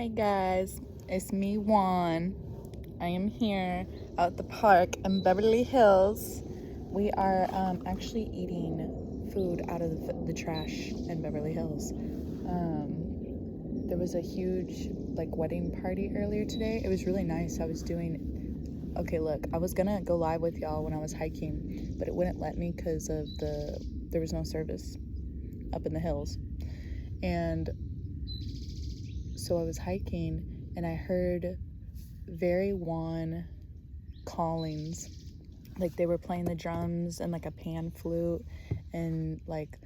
Hey guys, it's me, Juan. I am here at the park in Beverly Hills. We are actually eating food out of the trash in Beverly Hills. There was a huge wedding party earlier today. It was really nice. I was gonna go live with y'all when I was hiking, but it wouldn't let me because there was no service up in the hills. And so I was hiking and I heard very wan callings. Like they were playing the drums and like a pan flute and like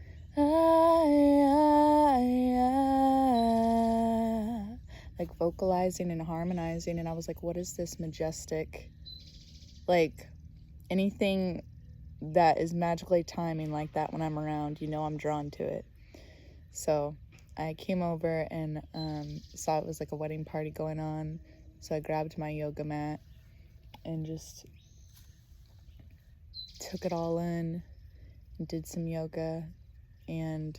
vocalizing and harmonizing, and I was like, what is this majestic, like anything that is magically timing like that when I'm around, I'm drawn to it. So I came over and saw it was like a wedding party going on. So I grabbed my yoga mat and just took it all in and did some yoga and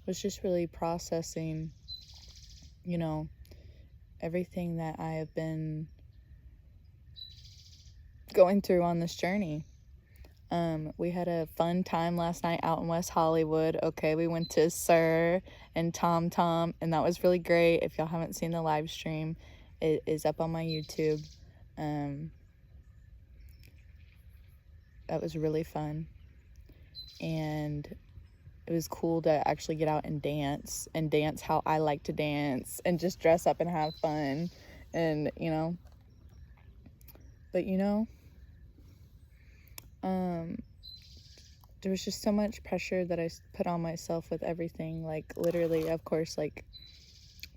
was just really processing, everything that I have been going through on this journey. We had a fun time last night out in West Hollywood. Okay, we went to Sir and Tom Tom, and that was really great. If y'all haven't seen the live stream, it is up on my YouTube. That was really fun, and it was cool to actually get out and dance how I like to dance and just dress up and have fun, and but there was just so much pressure that I put on myself with everything. Like literally, of course, like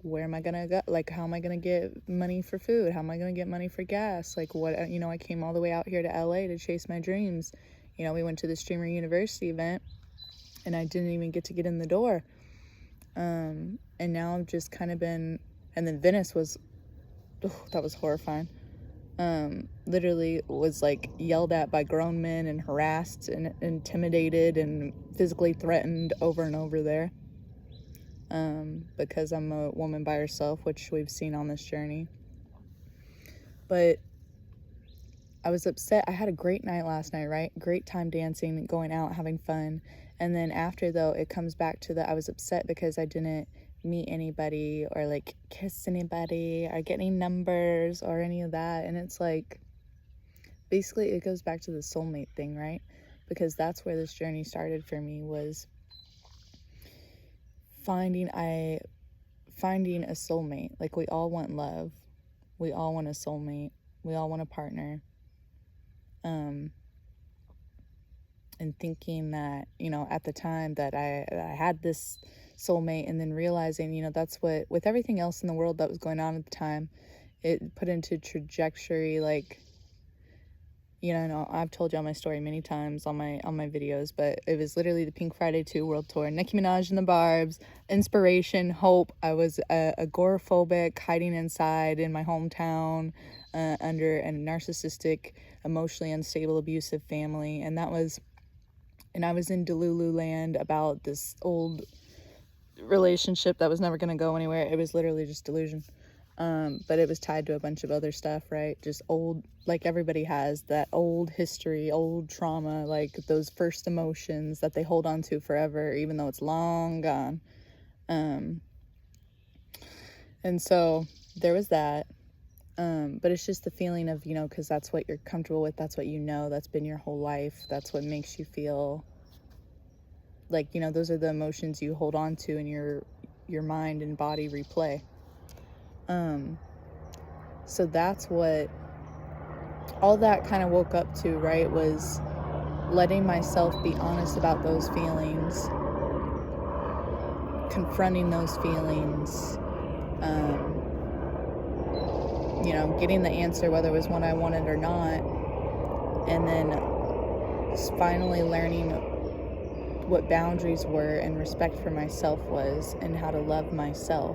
where am I gonna go? Like how am I gonna get money for food? How am I gonna get money for gas? Like what, I came all the way out here to LA to chase my dreams. We went to the Streamer University event and I didn't even get to get in the door. And now I've just kind of been, and then Venice was, that was horrifying. Literally was like yelled at by grown men and harassed and intimidated and physically threatened over and over there, because I'm a woman by herself, which we've seen on this journey. But I was upset. I had a great night last night, right? Great time dancing, going out, having fun. And then after, though, it comes back to that I was upset because I didn't meet anybody or like kiss anybody or get any numbers or any of that. And it's like, basically it goes back to the soulmate thing, right? Because that's where this journey started for me, was finding a soulmate. Like we all want love, we all want a soulmate, we all want a partner, and thinking that at the time that I had this soulmate, and then realizing that's what, with everything else in the world that was going on at the time, it put into trajectory. Like I've told y'all my story many times on my videos, but it was literally the Pink Friday 2 world tour, Nicki Minaj and the Barbs, inspiration, hope. I was agoraphobic, hiding inside in my hometown under a narcissistic, emotionally unstable, abusive family, and I was in Delulu land about this old relationship that was never going to go anywhere. It was literally just delusion. But it was tied to a bunch of other stuff, right? Just old, like everybody has that old history, old trauma, like those first emotions that they hold on to forever, even though it's long gone. And so there was that. But it's just the feeling of, because that's what you're comfortable with, that's what that's been your whole life, that's what makes you feel like, those are the emotions you hold on to and your mind and body replay. So that's what all that kind of woke up to, right? Was letting myself be honest about those feelings, confronting those feelings, getting the answer, whether it was one I wanted or not, and then finally learning what boundaries were and respect for myself was, and how to love myself.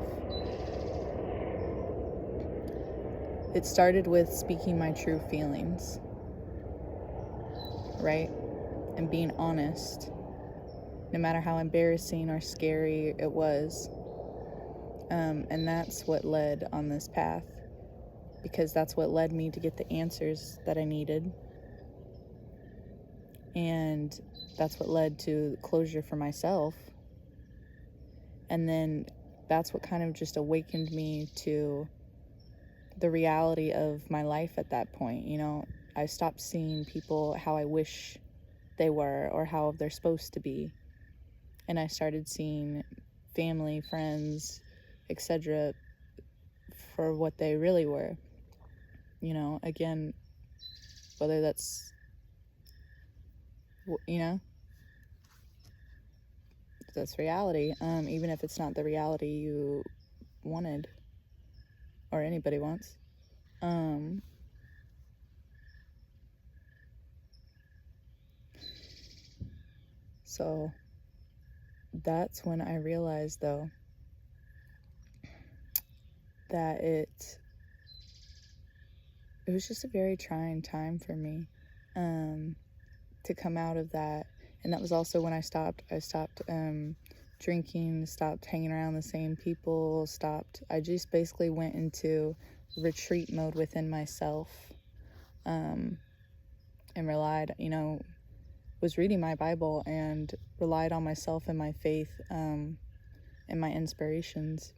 It started with speaking my true feelings, right? And being honest, no matter how embarrassing or scary it was. And that's what led on this path, because that's what led me to get the answers that I needed. And that's what led to closure for myself. And then that's what kind of just awakened me to the reality of my life at that point. I stopped seeing people how I wish they were or how they're supposed to be. And I started seeing family, friends, etc. for what they really were. Again, whether that's, that's reality. Even if it's not the reality you wanted or anybody wants. So that's when I realized, though, that it was just a very trying time for me to come out of that. And that was also when I stopped drinking, stopped hanging around the same people, I just basically went into retreat mode within myself, and relied, was reading my Bible and relied on myself and my faith, and my inspirations.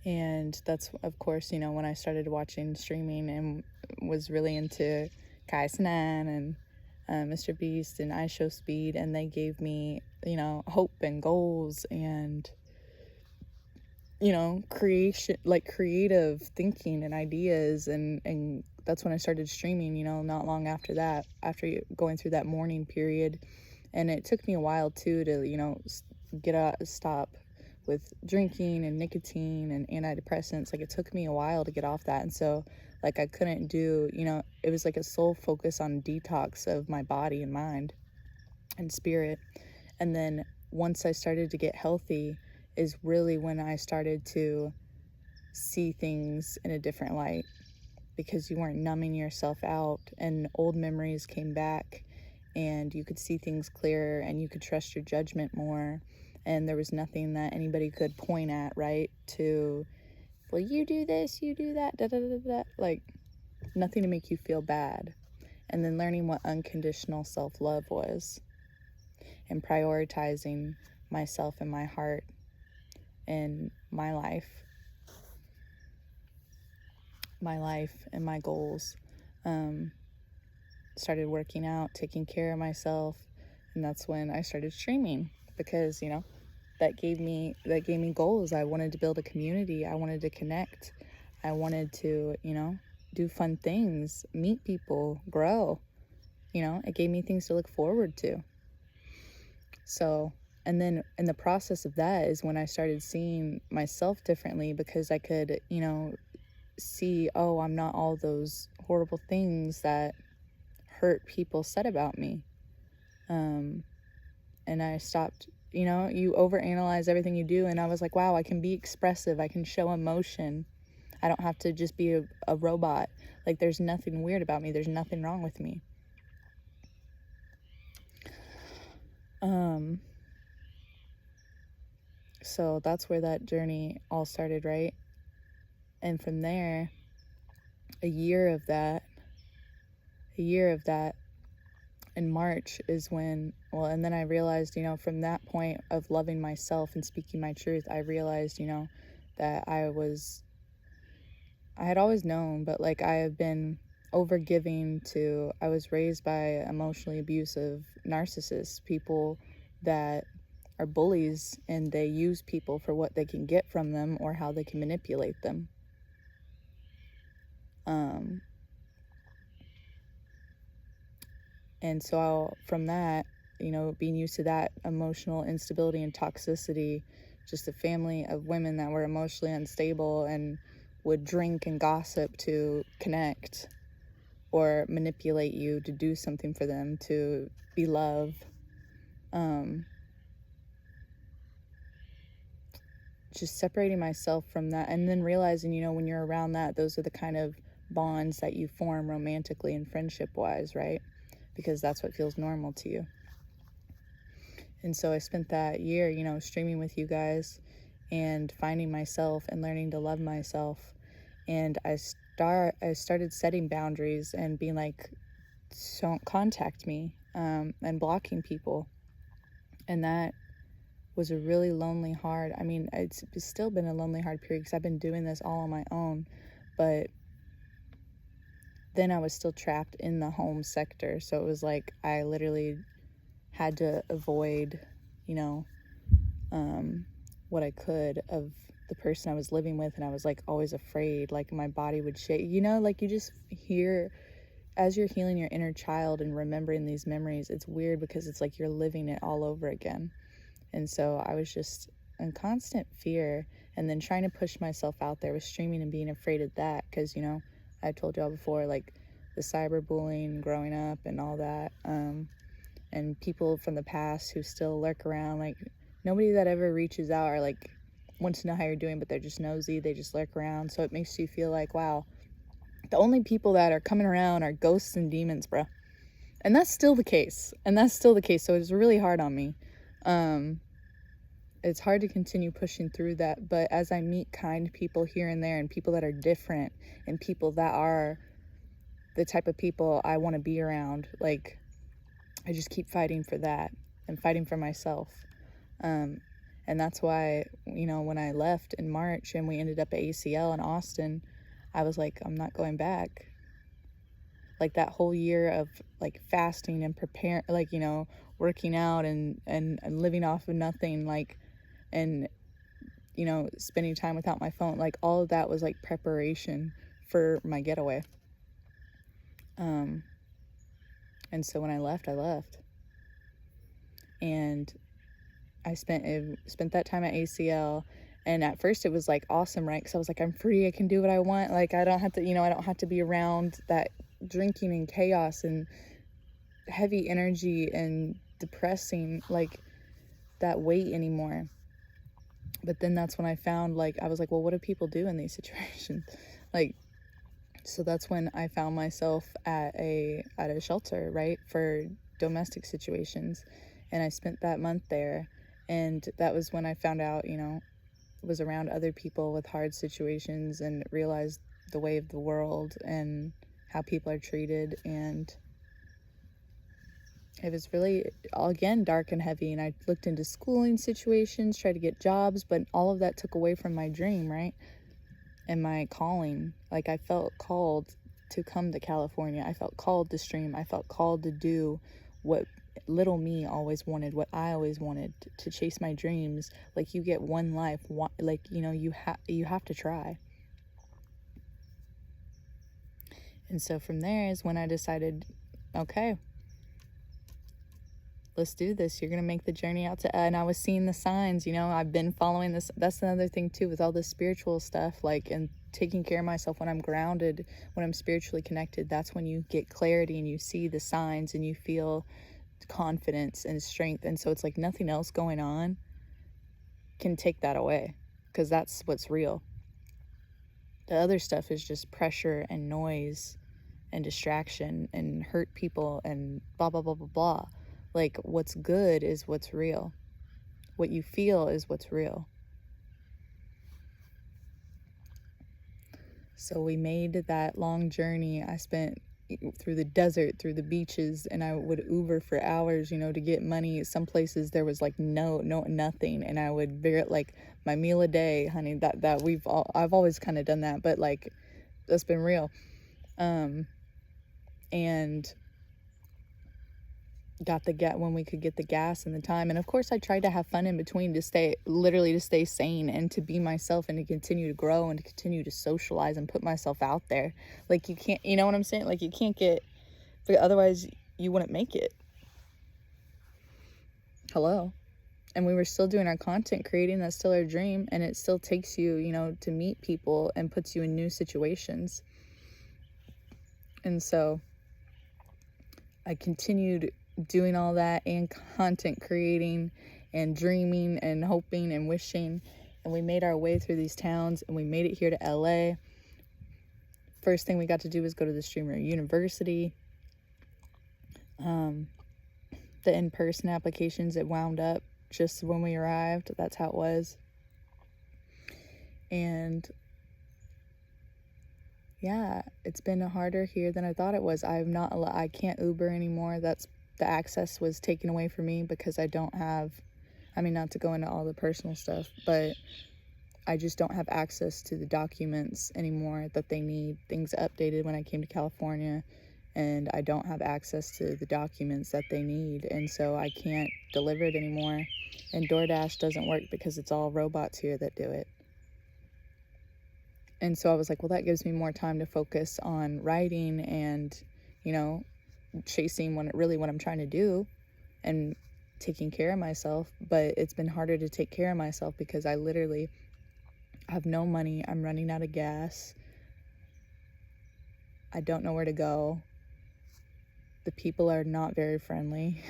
And that's, of course, when I started watching streaming and was really into Kai Sinan and Mr. Beast and I Show Speed, and they gave me, hope and goals and, creation, like creative thinking and ideas. And that's when I started streaming, not long after that, after going through that mourning period. And it took me a while too to, stop with drinking and nicotine and antidepressants. Like, it took me a while to get off that. And so, like, I couldn't do, it was like a sole focus on detox of my body and mind and spirit. And then once I started to get healthy is really when I started to see things in a different light, because you weren't numbing yourself out and old memories came back and you could see things clearer and you could trust your judgment more. And there was nothing that anybody could point at, right? To, well, you do this, you do that, da da da da. Like, nothing to make you feel bad. And then learning what unconditional self-love was, and prioritizing myself and my heart and my life and my goals. Started working out, taking care of myself, and that's when I started streaming, because that gave me goals. I wanted to build a community. I wanted to connect. I wanted to, do fun things, meet people, grow. It gave me things to look forward to. So, and then in the process of that is when I started seeing myself differently, because I could, see, oh, I'm not all those horrible things that hurt people said about me. And I stopped, you overanalyze everything you do. And I was like, wow, I can be expressive. I can show emotion. I don't have to just be a robot. Like, there's nothing weird about me. There's nothing wrong with me. So that's where that journey all started, right? And from there, a year of that in March is when, and then I realized, from that point of loving myself and speaking my truth, I realized, that I had always known, but like, I have been overgiving I was raised by emotionally abusive narcissists, people that are bullies, and they use people for what they can get from them or how they can manipulate them. And so from that, being used to that emotional instability and toxicity, just a family of women that were emotionally unstable and would drink and gossip to connect or manipulate you to do something for them, to be love. Just separating myself from that, and then realizing, when you're around that, those are the kind of bonds that you form romantically and friendship-wise, right? Because that's what feels normal to you. And so I spent that year, streaming with you guys and finding myself and learning to love myself. And I started setting boundaries and being like, don't contact me, and blocking people. And that was a really lonely, hard, I mean, it's still been a lonely, hard period because I've been doing this all on my own, but then I was still trapped in the home sector. So it was like I literally had to avoid, you know, what I could of the person I was living with. And I was like always afraid, like my body would shake, you know, like you just hear, as you're healing your inner child and remembering these memories, it's weird because it's like you're living it all over again. And so I was just in constant fear, and then trying to push myself out there with streaming and being afraid of that because, you know, I told y'all before, like the cyberbullying growing up and all that, and people from the past who still lurk around, like nobody that ever reaches out or like wants to know how you're doing, but they're just nosy, they just lurk around. So it makes you feel like, wow, the only people that are coming around are ghosts and demons, bro. And that's still the case. So it's really hard on me. It's hard to continue pushing through that, but as I meet kind people here and there, and people that are different, and people that are the type of people I want to be around, like I just keep fighting for that and fighting for myself. And that's why, you know, when I left in March and we ended up at ACL in Austin, I was like, I'm not going back. Like that whole year of like fasting and preparing, like, you know, working out and living off of nothing, like, and, you know, spending time without my phone, like all of that was like preparation for my getaway. And so when I left, and I spent that time at ACL. And at first it was like awesome, right? Because I was like, I'm free, I can do what I want. Like I don't have to, you know, I don't have to be around that drinking and chaos and heavy energy and depressing, like that weight anymore. But then that's when I found, like, I was like, well, what do people do in these situations? Like, so that's when I found myself at a shelter, right, for domestic situations. And I spent that month there. And that was when I found out, you know, was around other people with hard situations and realized the way of the world and how people are treated. And it was really, again, dark and heavy. And I looked into schooling situations, tried to get jobs, but all of that took away from my dream, right? And my calling. Like I felt called to come to California. I felt called to stream. I felt called to do what little me always wanted, what I always wanted, to chase my dreams. Like you get one life, like, you know, you have to try. And so from there is when I decided, okay, let's do this. You're going to make the journey out to, and I was seeing the signs, you know, I've been following this. That's another thing too, with all this spiritual stuff, like, and taking care of myself when I'm grounded, when I'm spiritually connected, that's when you get clarity and you see the signs and you feel confidence and strength. And so it's like nothing else going on can take that away, because that's what's real. The other stuff is just pressure and noise and distraction and hurt people and blah, blah, blah, blah, blah. Like what's good is what's real. What you feel is what's real. So we made that long journey. I spent through the desert, through the beaches, and I would Uber for hours, you know, to get money. Some places there was like nothing, and I would like my meal a day, honey. That I've always kind of done that, but like that's been real. And got when we could get the gas and the time. And of course I tried to have fun in between to stay sane and to be myself and to continue to grow and to continue to socialize and put myself out there. Like you can't, you know what I'm saying? Like you can't get, but otherwise you wouldn't make it. Hello. And we were still doing our content creating. That's still our dream. And it still takes you, you know, to meet people and puts you in new situations. And so I continued doing all that and content creating and dreaming and hoping and wishing. And we made our way through these towns and we made it here to LA. First thing we got to do was go to the Streamer University. The in-person applications, it wound up just when we arrived. That's how it was. And yeah, it's been harder here than I thought it was. I can't Uber anymore. The access was taken away from me because I don't have, I mean, not to go into all the personal stuff, but I just don't have access to the documents anymore that they need. Things updated when I came to California, and I don't have access to the documents that they need, and so I can't deliver it anymore. And DoorDash doesn't work because it's all robots here that do it. And so I was like, well, that gives me more time to focus on writing and, you know, chasing what I'm trying to do and taking care of myself. But it's been harder to take care of myself because I literally have no money. I'm running out of gas. I don't know where to go. The people are not very friendly.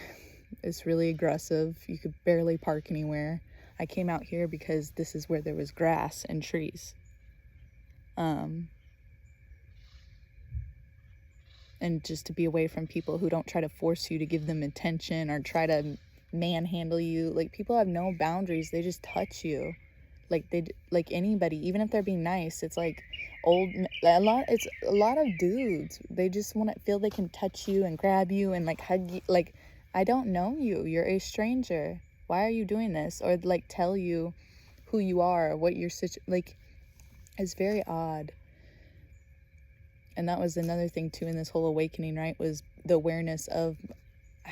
It's really aggressive. You could barely park anywhere. I came out here because this is where there was grass and trees. And just to be away from people who don't try to force you to give them attention or try to manhandle you. Like, people have no boundaries. They just touch you. Like anybody, even if they're being nice, it's like it's a lot of dudes. They just want to feel they can touch you and grab you and like hug you. Like, I don't know you. You're a stranger. Why are you doing this? Or like tell you who you are, what your like, it's very odd. And that was another thing too in this whole awakening, right? Was the awareness of